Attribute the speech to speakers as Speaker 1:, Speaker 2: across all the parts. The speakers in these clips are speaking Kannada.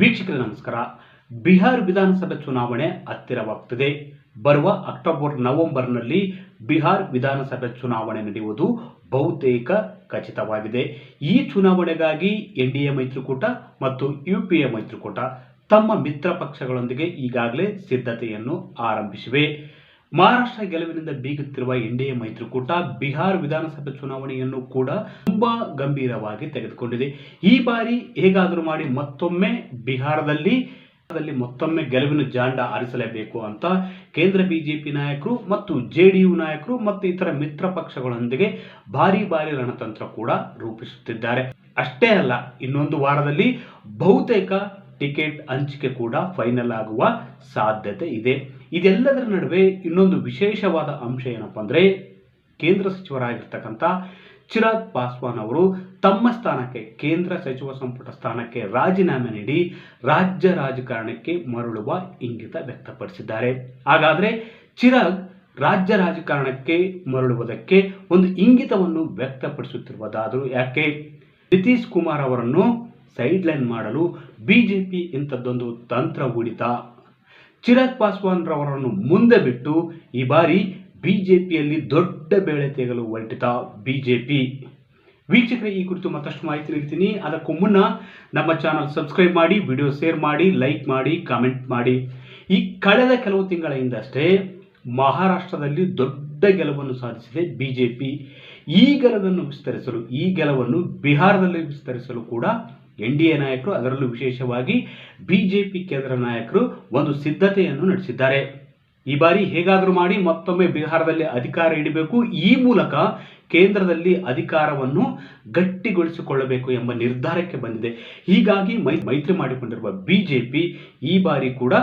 Speaker 1: ವೀಕ್ಷಕರೇ ನಮಸ್ಕಾರ. ಬಿಹಾರ್ ವಿಧಾನಸಭೆ ಚುನಾವಣೆ ಹತ್ತಿರವಾಗುತ್ತಿದೆ. ಬರುವ ಅಕ್ಟೋಬರ್ ನವೆಂಬರ್ನಲ್ಲಿ ಬಿಹಾರ್ ವಿಧಾನಸಭೆ ಚುನಾವಣೆ ನಡೆಯುವುದು ಬಹುತೇಕ ಖಚಿತವಾಗಿದೆ. ಈ ಚುನಾವಣೆಗಾಗಿ ಎನ್ಡಿಎ ಮೈತ್ರಿಕೂಟ ಮತ್ತು ಯುಪಿಎ ಮೈತ್ರಿಕೂಟ ತಮ್ಮ ಮಿತ್ರ ಪಕ್ಷಗಳೊಂದಿಗೆ ಈಗಾಗಲೇ ಸಿದ್ಧತೆಯನ್ನು ಆರಂಭಿಸಿವೆ. ಮಹಾರಾಷ್ಟ್ರ ಗೆಲುವಿನಿಂದ ಬೀಗುತ್ತಿರುವ ಎನ್ಡಿಎ ಮೈತ್ರಿಕೂಟ ಬಿಹಾರ್ ವಿಧಾನಸಭೆ ಚುನಾವಣೆಯನ್ನು ಕೂಡ ತುಂಬಾ ಗಂಭೀರವಾಗಿ ತೆಗೆದುಕೊಂಡಿದೆ. ಈ ಬಾರಿ ಹೇಗಾದರೂ ಮಾಡಿ ಮತ್ತೊಮ್ಮೆ ಬಿಹಾರದಲ್ಲಿ ಮತ್ತೊಮ್ಮೆ ಗೆಲುವಿನ ಜಾಂಡ ಹಾರಿಸಲೇಬೇಕು ಅಂತ ಕೇಂದ್ರ ಬಿಜೆಪಿ ನಾಯಕರು ಮತ್ತು ಜೆಡಿಯು ನಾಯಕರು ಮತ್ತು ಇತರ ಮಿತ್ರ ಪಕ್ಷಗಳೊಂದಿಗೆ ಭಾರಿ ರಣತಂತ್ರ ಕೂಡ ರೂಪಿಸುತ್ತಿದ್ದಾರೆ. ಅಷ್ಟೇ ಅಲ್ಲ, ಇನ್ನೊಂದು ವಾರದಲ್ಲಿ ಬಹುತೇಕ ಟಿಕೆಟ್ ಹಂಚಿಕೆ ಕೂಡ ಫೈನಲ್ ಆಗುವ ಸಾಧ್ಯತೆ ಇದೆ. ಇದೆಲ್ಲದರ ನಡುವೆ ಇನ್ನೊಂದು ವಿಶೇಷವಾದ ಅಂಶ ಏನಪ್ಪಾ ಅಂದ್ರೆ, ಕೇಂದ್ರ ಸಚಿವರಾಗಿರ್ತಕ್ಕಂಥ ಚಿರಾಗ್ ಪಾಸ್ವಾನ್ ಅವರು ತಮ್ಮ ಸ್ಥಾನಕ್ಕೆ, ಕೇಂದ್ರ ಸಚಿವ ಸಂಪುಟ ಸ್ಥಾನಕ್ಕೆ ರಾಜೀನಾಮೆ ನೀಡಿ ರಾಜ್ಯ ರಾಜಕಾರಣಕ್ಕೆ ಮರಳುವ ಇಂಗಿತ ವ್ಯಕ್ತಪಡಿಸಿದ್ದಾರೆ. ಹಾಗಾದ್ರೆ ಚಿರಾಗ್ ರಾಜ್ಯ ರಾಜಕಾರಣಕ್ಕೆ ಮರಳುವುದಕ್ಕೆ ಒಂದು ಇಂಗಿತವನ್ನು ವ್ಯಕ್ತಪಡಿಸುತ್ತಿರುವುದಾದರೂ ಯಾಕೆ? ನಿತೀಶ್ ಕುಮಾರ್ ಅವರನ್ನು ಸೈಡ್ ಲೈನ್ ಮಾಡಲು ಬಿಜೆಪಿ ಇಂಥದ್ದೊಂದು ತಂತ್ರ ಹೂಡಿತಾ? ಚಿರಾಗ್ ಪಾಸ್ವಾನ್ ರವರನ್ನು ಮುಂದೆ ಬಿಟ್ಟು ಈ ಬಾರಿ ಬಿಜೆಪಿಯಲ್ಲಿ ದೊಡ್ಡ ಬೇಳೆ ತೆಗೆಯಲು ಹೊರಟಿತ ಬಿಜೆಪಿ? ವೀಕ್ಷಕರೇ, ಈ ಕುರಿತು ಮತ್ತಷ್ಟು ಮಾಹಿತಿ ನೀಡ್ತೀನಿ. ಅದಕ್ಕೂ ಮುನ್ನ ನಮ್ಮ ಚಾನಲ್ ಸಬ್ಸ್ಕ್ರೈಬ್ ಮಾಡಿ, ವಿಡಿಯೋ ಶೇರ್ ಮಾಡಿ, ಲೈಕ್ ಮಾಡಿ, ಕಾಮೆಂಟ್ ಮಾಡಿ. ಈ ಕಳೆದ ಕೆಲವು ತಿಂಗಳ ಹಿಂದಷ್ಟೇ ಮಹಾರಾಷ್ಟ್ರದಲ್ಲಿ ದೊಡ್ಡ ಗೆಲುವನ್ನು ಸಾಧಿಸಿದೆ ಬಿಜೆಪಿ. ಈ ಗೆಲುವನ್ನು ಬಿಹಾರದಲ್ಲಿ ವಿಸ್ತರಿಸಲು ಕೂಡ ಎನ್ಡಿಎ ನಾಯಕರು, ಅದರಲ್ಲೂ ವಿಶೇಷವಾಗಿ ಬಿಜೆಪಿ ಕೇಂದ್ರ ನಾಯಕರು ಒಂದು ಸಿದ್ಧತೆಯನ್ನು ನಡೆಸಿದ್ದಾರೆ. ಈ ಬಾರಿ ಹೇಗಾದರೂ ಮಾಡಿ ಮತ್ತೊಮ್ಮೆ ಬಿಹಾರದಲ್ಲಿ ಅಧಿಕಾರ ಹಿಡಿಬೇಕು, ಈ ಮೂಲಕ ಕೇಂದ್ರದಲ್ಲಿ ಅಧಿಕಾರವನ್ನು ಗಟ್ಟಿಗೊಳಿಸಿಕೊಳ್ಳಬೇಕು ಎಂಬ ನಿರ್ಧಾರಕ್ಕೆ ಬಂದಿದೆ. ಹೀಗಾಗಿ ಮೈತ್ರಿ ಮಾಡಿಕೊಂಡಿರುವ ಬಿಜೆಪಿ ಈ ಬಾರಿ ಕೂಡ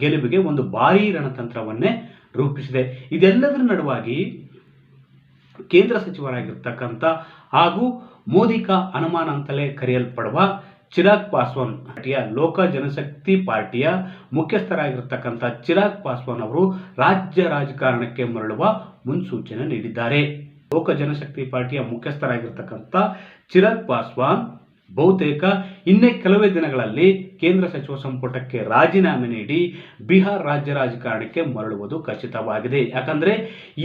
Speaker 1: ಗೆಲುವಿಗೆ ಒಂದು ಭಾರೀ ರಣತಂತ್ರವನ್ನೇ ರೂಪಿಸಿದೆ. ಇದೆಲ್ಲದರ ನಡುವಾಗಿ ಕೇಂದ್ರ ಸಚಿವರಾಗಿರ್ತಕ್ಕಂಥ ಹಾಗೂ ಮೋದಿ ಕಾ ಅನುಮಾನ ಅಂತಲೇ ಕರೆಯಲ್ಪಡುವ ಚಿರಾಗ್ ಪಾಸ್ವಾನ್ ಪಾರ್ಟಿಯ ಲೋಕ ಜನಶಕ್ತಿ ಪಾರ್ಟಿಯ ಮುಖ್ಯಸ್ಥರಾಗಿರ್ತಕ್ಕಂಥ ಚಿರಾಗ್ ಪಾಸ್ವಾನ್ ಅವರು ರಾಜ್ಯ ರಾಜಕಾರಣಕ್ಕೆ ಮರಳುವ ಮುನ್ಸೂಚನೆ ನೀಡಿದ್ದಾರೆ. ಲೋಕ ಜನಶಕ್ತಿ ಪಾರ್ಟಿಯ ಮುಖ್ಯಸ್ಥರಾಗಿರ್ತಕ್ಕಂಥ ಚಿರಾಗ್ ಪಾಸ್ವಾನ್ ಬಹುತೇಕ ಇನ್ನೇ ಕೆಲವೇ ದಿನಗಳಲ್ಲಿ ಕೇಂದ್ರ ಸಚಿವ ಸಂಪುಟಕ್ಕೆ ರಾಜೀನಾಮೆ ನೀಡಿ ಬಿಹಾರ್ ರಾಜ್ಯ ರಾಜಕಾರಣಕ್ಕೆ ಮರಳುವುದು ಖಚಿತವಾಗಿದೆ. ಯಾಕಂದ್ರೆ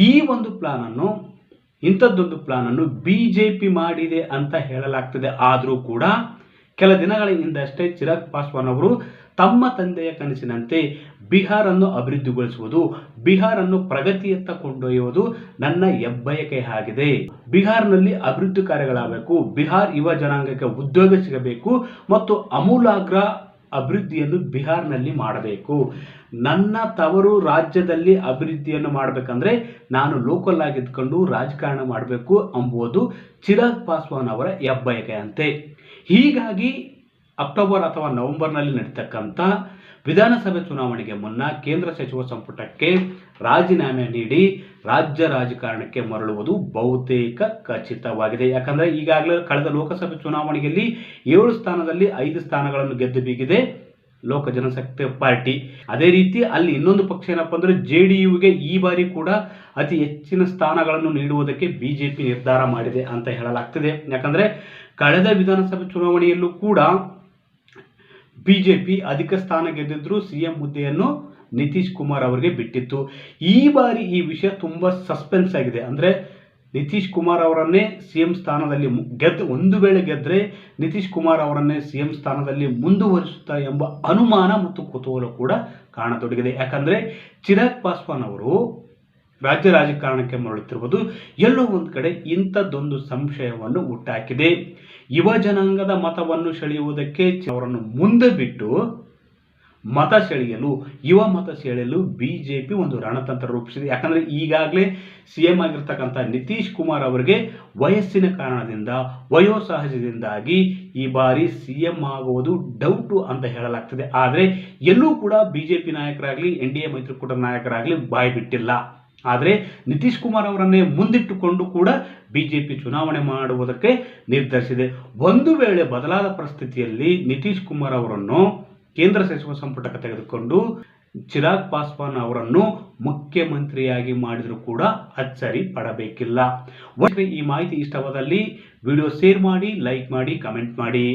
Speaker 1: ಈ ಒಂದು ಇಂಥದ್ದೊಂದು ಪ್ಲಾನ್ ಅನ್ನು ಬಿಜೆಪಿ ಮಾಡಿದೆ ಅಂತ ಹೇಳಲಾಗ್ತದೆ. ಆದರೂ ಕೂಡ ಕೆಲ ದಿನಗಳ ಹಿಂದಷ್ಟೇ ಚಿರಾಗ್ ಪಾಸ್ವಾನ್ ಅವರು ತಮ್ಮ ತಂದೆಯ ಕನಸಿನಂತೆ ಬಿಹಾರನ್ನು ಅಭಿವೃದ್ಧಿಗೊಳಿಸುವುದು, ಬಿಹಾರನ್ನು ಪ್ರಗತಿಯತ್ತ ಕೊಂಡೊಯ್ಯುವುದು ನನ್ನ ಹೆಬ್ಬಯಕೆ ಆಗಿದೆ. ಬಿಹಾರ್ನಲ್ಲಿ ಅಭಿವೃದ್ಧಿ ಕಾರ್ಯಗಳಾಗಬೇಕು, ಬಿಹಾರ್ ಯುವ ಜನಾಂಗಕ್ಕೆ ಉದ್ಯೋಗ ಸಿಗಬೇಕು ಮತ್ತು ಅಮೂಲಾಗ್ರ ಅಭಿವೃದ್ಧಿಯನ್ನು ಬಿಹಾರ್ನಲ್ಲಿ ಮಾಡಬೇಕು. ನನ್ನ ತವರು ರಾಜ್ಯದಲ್ಲಿ ಅಭಿವೃದ್ಧಿಯನ್ನು ಮಾಡಬೇಕಂದ್ರೆ ನಾನು ಲೋಕಲ್ ಆಗಿದ್ದುಕೊಂಡು ರಾಜಕಾರಣ ಮಾಡಬೇಕು ಎಂಬುದು ಚಿರಾಗ್ ಪಾಸ್ವಾನ್ ಅವರ ಹೆಬ್ಬಯಕೆ ಅಂತೆ. ಹೀಗಾಗಿ ಅಕ್ಟೋಬರ್ ಅಥವಾ ನವೆಂಬರ್ನಲ್ಲಿ ನಡೀತಕ್ಕಂಥ ವಿಧಾನಸಭೆ ಚುನಾವಣೆಗೆ ಮುನ್ನ ಕೇಂದ್ರ ಸಚಿವ ಸಂಪುಟಕ್ಕೆ ರಾಜೀನಾಮೆ ನೀಡಿ ರಾಜ್ಯ ರಾಜಕಾರಣಕ್ಕೆ ಮರಳುವುದು ಬಹುತೇಕ ಖಚಿತವಾಗಿದೆ. ಯಾಕಂದ್ರೆ ಈಗಾಗಲೇ ಕಳೆದ ಲೋಕಸಭೆ ಚುನಾವಣೆಯಲ್ಲಿ 7 ಸ್ಥಾನದಲ್ಲಿ 5 ಸ್ಥಾನಗಳನ್ನು ಗೆದ್ದು ಬೀಗಿದೆ ಲೋಕ ಜನಶಕ್ತಿ ಪಾರ್ಟಿ. ಅದೇ ರೀತಿ ಅಲ್ಲಿ ಇನ್ನೊಂದು ಪಕ್ಷ ಏನಪ್ಪಾ ಅಂದ್ರೆ ಜೆಡಿಯುಗೆ ಈ ಬಾರಿ ಕೂಡ ಅತಿ ಹೆಚ್ಚಿನ ಸ್ಥಾನಗಳನ್ನು ನೀಡುವುದಕ್ಕೆ ಬಿಜೆಪಿ ನಿರ್ಧಾರ ಮಾಡಿದೆ ಅಂತ ಹೇಳಲಾಗ್ತಿದೆ. ಯಾಕಂದ್ರೆ ಕಳೆದ ವಿಧಾನಸಭೆ ಚುನಾವಣೆಯಲ್ಲೂ ಕೂಡ ಬಿಜೆಪಿ ಅಧಿಕ ಸ್ಥಾನ ಗೆದ್ದಿದ್ರು ಸಿಎಂ ಹುದ್ದೆಯನ್ನು ನಿತೀಶ್ ಕುಮಾರ್ ಅವರಿಗೆ ಬಿಟ್ಟಿತ್ತು. ಈ ಬಾರಿ ಈ ವಿಷಯ ತುಂಬಾ ಸಸ್ಪೆನ್ಸ್ ಆಗಿದೆ. ಅಂದ್ರೆ ನಿತೀಶ್ ಕುಮಾರ್ ಅವರನ್ನೇ ಸಿಎಂ ಸ್ಥಾನದಲ್ಲಿ ಒಂದು ವೇಳೆ ಗೆದ್ರೆ ನಿತೀಶ್ ಕುಮಾರ್ ಅವರನ್ನೇ ಸಿಎಂ ಸ್ಥಾನದಲ್ಲಿ ಮುಂದುವರಿಸುತ್ತಾ ಎಂಬ ಅನುಮಾನ ಮತ್ತು ಕುತೂಹಲ ಕೂಡ ಕಾಣತೊಡಗಿದೆ. ಯಾಕಂದ್ರೆ ಚಿರಾಗ್ ಪಾಸ್ವಾನ್ ಅವರು ರಾಜ್ಯ ರಾಜಕಾರಣಕ್ಕೆ ಮರಳುತ್ತಿರುವುದು ಎಲ್ಲೋ ಒಂದು ಕಡೆ ಇಂಥದ್ದೊಂದು ಸಂಶಯವನ್ನು ಹುಟ್ಟಾಕಿದೆ. ಯುವ ಜನಾಂಗದ ಮತವನ್ನು ಸೆಳೆಯುವುದಕ್ಕೆ ಅವರನ್ನು ಮುಂದೆ ಬಿಟ್ಟು ಯುವ ಮತ ಸೆಳೆಯಲು ಬಿಜೆಪಿ ಒಂದು ರಣತಂತ್ರ ರೂಪಿಸಿದೆ. ಯಾಕಂದ್ರೆ ಈಗಾಗಲೇ ಸಿಎಂ ಆಗಿರ್ತಕ್ಕಂಥ ನಿತೀಶ್ ಕುಮಾರ್ ಅವರಿಗೆ ವಯಸ್ಸಿನ ಕಾರಣದಿಂದ, ವಯೋಸಹಜದಿಂದಾಗಿ ಈ ಬಾರಿ ಸಿಎಂ ಆಗುವುದು ಡೌಟು ಅಂತ ಹೇಳಲಾಗ್ತದೆ. ಆದರೆ ಎಲ್ಲೂ ಕೂಡ ಬಿಜೆಪಿ ನಾಯಕರಾಗಲಿ ಎನ್ಡಿಎ ಮೈತ್ರಿಕೂಟ ನಾಯಕರಾಗಲಿ ಬಾಯಿ ಬಿಟ್ಟಿಲ್ಲ. ಆದರೆ ನಿತೀಶ್ ಕುಮಾರ್ ಅವರನ್ನೇ ಮುಂದಿಟ್ಟುಕೊಂಡು ಕೂಡ ಬಿಜೆಪಿ ಚುನಾವಣೆ ಮಾಡುವುದಕ್ಕೆ ನಿರ್ಧರಿಸಿದೆ. ಒಂದು ವೇಳೆ ಬದಲಾದ ಪರಿಸ್ಥಿತಿಯಲ್ಲಿ ನಿತೀಶ್ ಕುಮಾರ್ ಅವರನ್ನು ಕೇಂದ್ರ ಸಚಿವ ಸಂಪುಟಕ್ಕೆ ತೆಗೆದುಕೊಂಡು ಚಿರಾಗ್ ಪಾಸ್ವಾನ್ ಅವರನ್ನು ಮುಖ್ಯಮಂತ್ರಿಯಾಗಿ ಮಾಡಿದರೂ ಕೂಡ ಅಚ್ಚರಿ ಪಡಬೇಕಿಲ್ಲ. ಈ ಮಾಹಿತಿ ಇಷ್ಟವಾದಲ್ಲಿ ವಿಡಿಯೋ ಶೇರ್ ಮಾಡಿ, ಲೈಕ್ ಮಾಡಿ, ಕಮೆಂಟ್ ಮಾಡಿ.